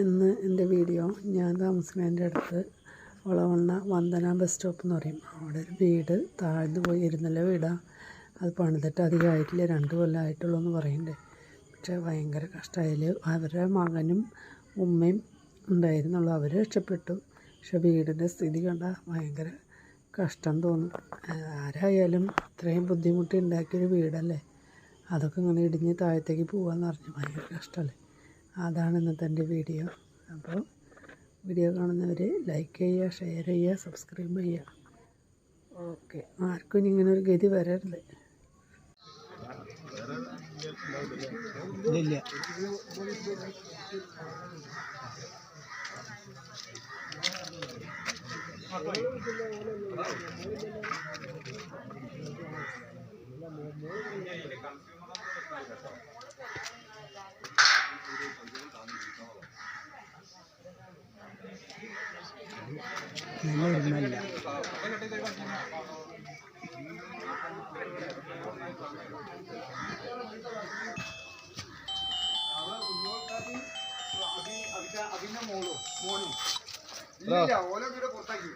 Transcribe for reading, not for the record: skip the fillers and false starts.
ഇന്ന് എൻ്റെ വീഡിയോ ഞാൻ താമസിക്കുന്നതിൻ്റെ അടുത്ത് വളവണ്ണ വന്ദന ബസ് സ്റ്റോപ്പ് എന്ന് പറയും. അവിടെ ഒരു വീട് താഴ്ന്നു പോയി ഇരുന്നില്ല വീടാണ്. അത് പണിതിട്ട് അധികമായിട്ടില്ല, 2 കൊല്ലമായിട്ടുള്ളൂ എന്ന് പറയുന്നുണ്ട്. പക്ഷേ ഭയങ്കര കഷ്ടമായാൽ അവരുടെ മകനും ഉമ്മയും ഉണ്ടായിരുന്നുള്ളൂ. അവർ രക്ഷപ്പെട്ടു. പക്ഷെ വീടിൻ്റെ സ്ഥിതി കണ്ടാൽ ഭയങ്കര കഷ്ടം തോന്നും. ആരായാലും ഇത്രയും ബുദ്ധിമുട്ടി ഉണ്ടാക്കിയൊരു വീടല്ലേ, അതൊക്കെ ഇങ്ങനെ ഇടിഞ്ഞ് താഴത്തേക്ക് പോകാമെന്ന് പറഞ്ഞു. ഭയങ്കര കഷ്ടമല്ലേ. അതാണ് ഇന്നത്തെ എൻ്റെ വീഡിയോ. അപ്പോൾ വീഡിയോ കാണുന്നവർ ലൈക്ക് ചെയ്യുക, ഷെയർ ചെയ്യുക, സബ്സ്ക്രൈബ് ചെയ്യുക. ഓക്കെ, ആർക്കും ഇനി ഇങ്ങനെ ഒരു ഗതി വരരുത്. ഇല്ല മോനും ഇല്ല ഓരോ വീട് പുറത്താക്കി.